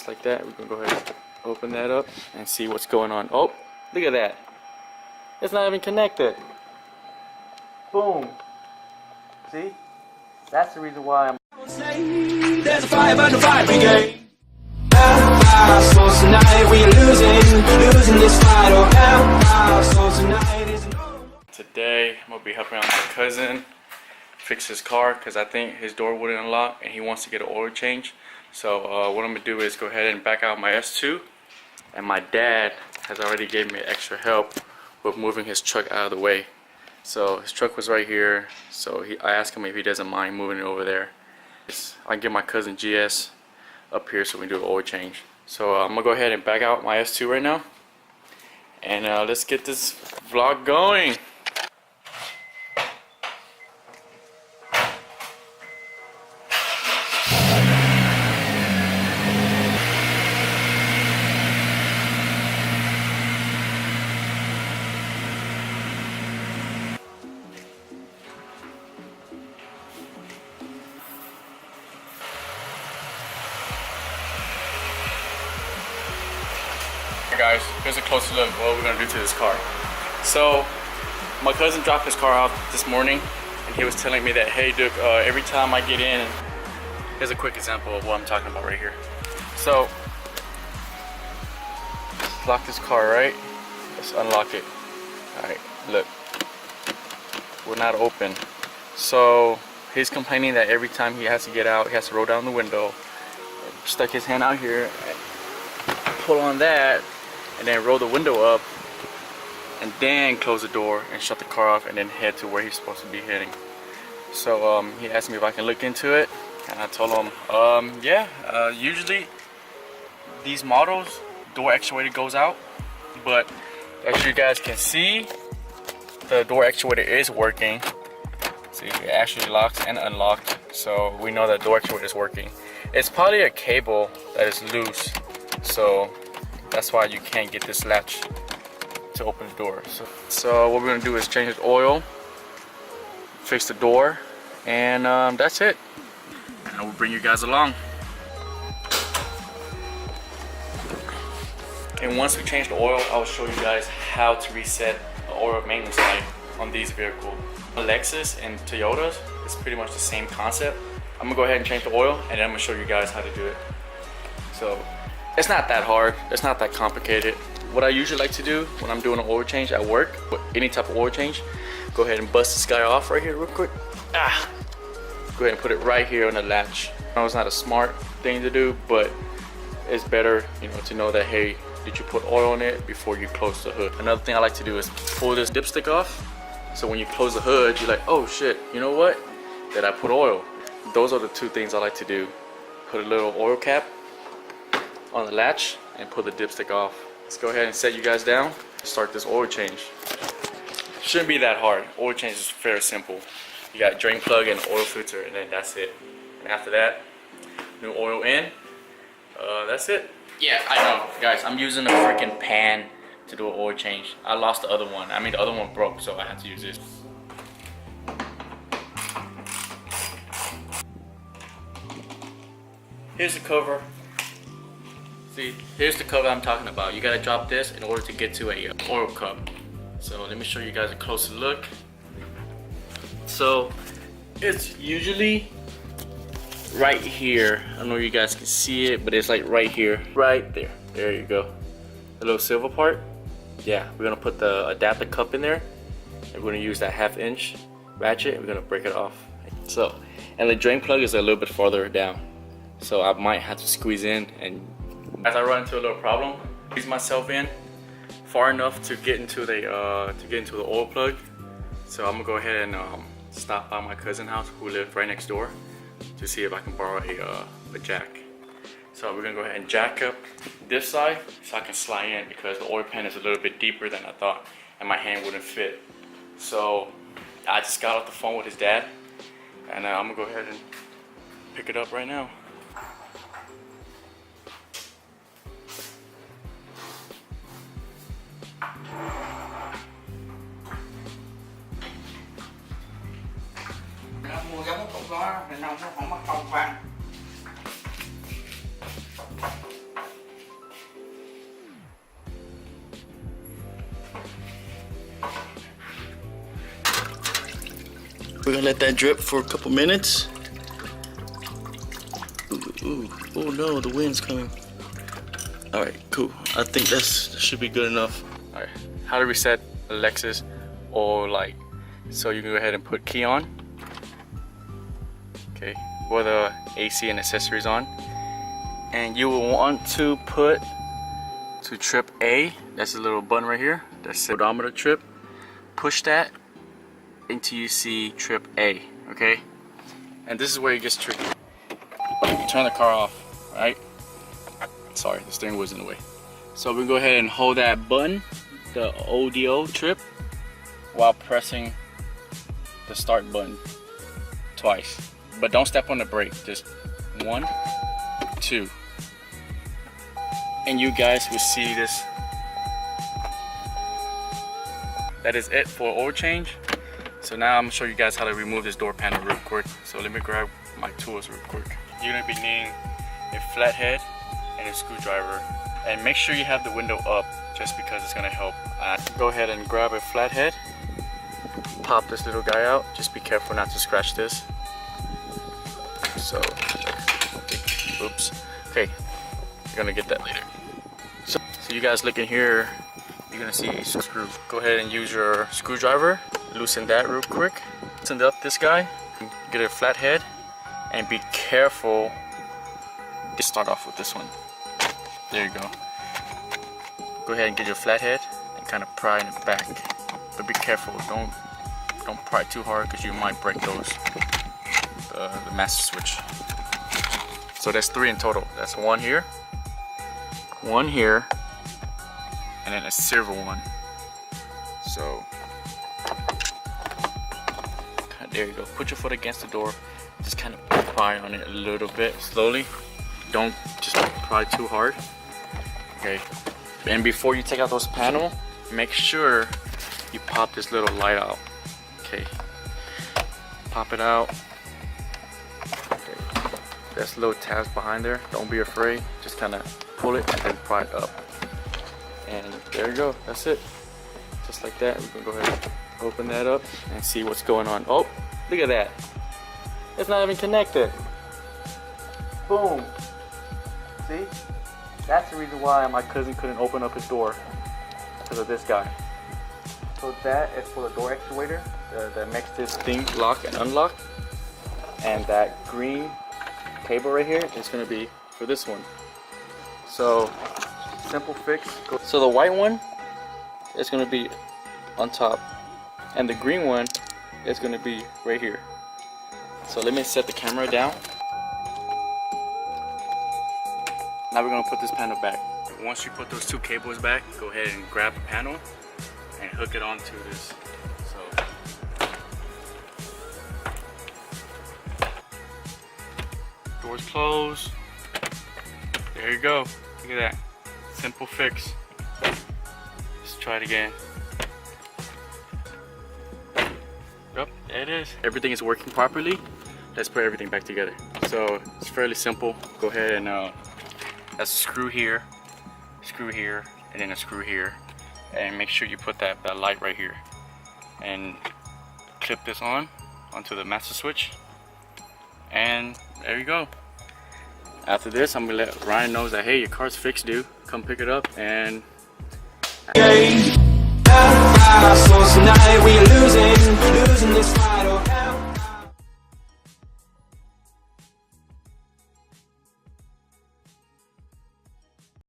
just like that. We're gonna go ahead and open that up and see what's going on. Oh, look at that. It's not even connected. Boom. See? That's the reason why I'm... There's a fire by the fire brigade. So tonight we are losing this fight. So tonight is today I'm gonna be helping out my cousin fix his car because I think his door wouldn't unlock and he wants to get an oil change. So what I'm gonna do is go ahead and back out my S2, and my dad has already gave me extra help with moving his truck out of the way. So his truck was right here, so I asked him if he doesn't mind moving it over there. I can get my cousin GS up here so we can do an oil change. So I'm gonna go ahead and back out my S2 right now, and let's get this vlog going. Guys, here's a closer look at what we're gonna do to this car. So my cousin dropped his car off this morning and he was telling me that, hey Duke, every time I get in, here's a quick example of what I'm talking about right here. So lock this car, right? Let's unlock it. Alright, look, we're not open. So he's complaining that every time he has to get out, he has to roll down the window, stuck his hand out here, pull on that, and then roll the window up, and then close the door and shut the car off, and then head to where he's supposed to be heading. So he asked me if I can look into it, and I told him yeah, usually these models, door actuator goes out, but as you guys can see, the door actuator is working. See, it actually locks and unlocked, so we know that door actuator is working. It's probably a cable that is loose, so that's why you can't get this latch to open the door. So what we're gonna do is change the oil, fix the door, and that's it. And I will bring you guys along. And once we change the oil, I will show you guys how to reset the oil maintenance light on these vehicles. Lexus and Toyotas, it's pretty much the same concept. I'm gonna go ahead and change the oil, and then I'm gonna show you guys how to do it. So it's not that hard, it's not that complicated. What I usually like to do when I'm doing an oil change at work, any type of oil change, go ahead and bust this guy off right here real quick. Go ahead and put it right here on the latch. I know it's not a smart thing to do, but it's better, you know, to know that, hey, did you put oil on it before you close the hood. Another thing I like to do is pull this dipstick off, so when you close the hood, you're like, oh shit, you know what? Did I put oil? Those are the two things I like to do. Put a little oil cap on the latch and pull the dipstick off. Let's go ahead and set you guys down, start this oil change. Shouldn't be that hard. Oil change is very simple. You got drain plug and oil filter, and then that's it. And after that, new oil in, that's it. Yeah, I know, guys, I'm using a freaking pan to do an oil change. I lost the other one. I mean, the other one broke, so I had to use this. Here's the cover. See, here's the cover I'm talking about. You gotta drop this in order to get to a oil cup. So let me show you guys a closer look. So it's usually right here. I don't know if you guys can see it, but it's like right here, right there. There you go. The little silver part. Yeah, we're gonna put the adapter cup in there, and we're gonna use that 1/2 inch ratchet. We're gonna break it off. So, and the drain plug is a little bit farther down, so I might have to squeeze in, and as I run into a little problem, squeeze myself in far enough to get into the oil plug. So I'm gonna go ahead and stop by my cousin's house, who lives right next door, to see if I can borrow a jack. So we're gonna go ahead and jack up this side so I can slide in, because the oil pan is a little bit deeper than I thought and my hand wouldn't fit. So I just got off the phone with his dad, and I'm gonna go ahead and pick it up right now. Mua giống cái cục đó, mình không có công văn. We're gonna let that drip for a couple minutes. Ooh, oh no, the wind's coming. All right, cool. I think that should be good enough. All right, how to reset a Lexus or light. So you can go ahead and put key on. Okay, or the AC and accessories on. And you will want to put to trip A. That's a little button right here. That's the odometer trip. Push that until you see trip A, okay? And this is where it gets tricky. You turn the car off, right? Sorry, the steering wheel's in the way. So we go ahead and hold that button, the ODO trip, while pressing the start button twice. But don't step on the brake, just 1, 2. And you guys will see this. That is it for oil change. So now I'm gonna show you guys how to remove this door panel real quick. So let me grab my tools real quick. You're gonna be needing a flathead and a screwdriver. And make sure you have the window up just because it's gonna help. Go ahead and grab a flathead. Pop this little guy out. Just be careful not to scratch this. So, oops. Okay, you're gonna get that later. So you guys look in here, you're gonna see a screw. Go ahead and use your screwdriver. Loosen that real quick. Loosen up this guy. Get a flathead and be careful. Just start off with this one. There you go. Go ahead and get your flathead and kind of pry in the back. But be careful. Don't pry too hard because you might break those. The master switch. So that's 3 in total. That's 1 here, 1 here, and then a silver one. So there you go. Put your foot against the door. Just kind of pry on it a little bit slowly. Don't just pry too hard. Okay. And before you take out those panels, make sure you pop this little light out. Okay. Pop it out. Okay. There's little tabs behind there. Don't be afraid. Just kind of pull it and then pry it up. And there you go. That's it. Just like that. We can go ahead and open that up and see what's going on. Oh, look at that. It's not even connected. Boom. See? That's the reason why my cousin couldn't open up his door. Because of this guy. So that is for the door actuator. That makes this thing lock and unlock. And that green cable right here is going to be for this one. So, simple fix. So the white one is going to be on top. And the green one is going to be right here. So let me set the camera down. Now we're going to put this panel back. Once you put those 2 cables back, go ahead and grab the panel and hook it onto this. So, doors closed. There you go. Look at that. Simple fix. Let's try it again. Yep, there it is. Everything is working properly. Let's put everything back together. So it's fairly simple. Go ahead and that's a screw here, and then a screw here. And make sure you put that light right here. And clip this onto the master switch. And there you go. After this, I'm gonna let Ryan know that, hey, your car's fixed, dude. Come pick it up and... So tonight we are losing.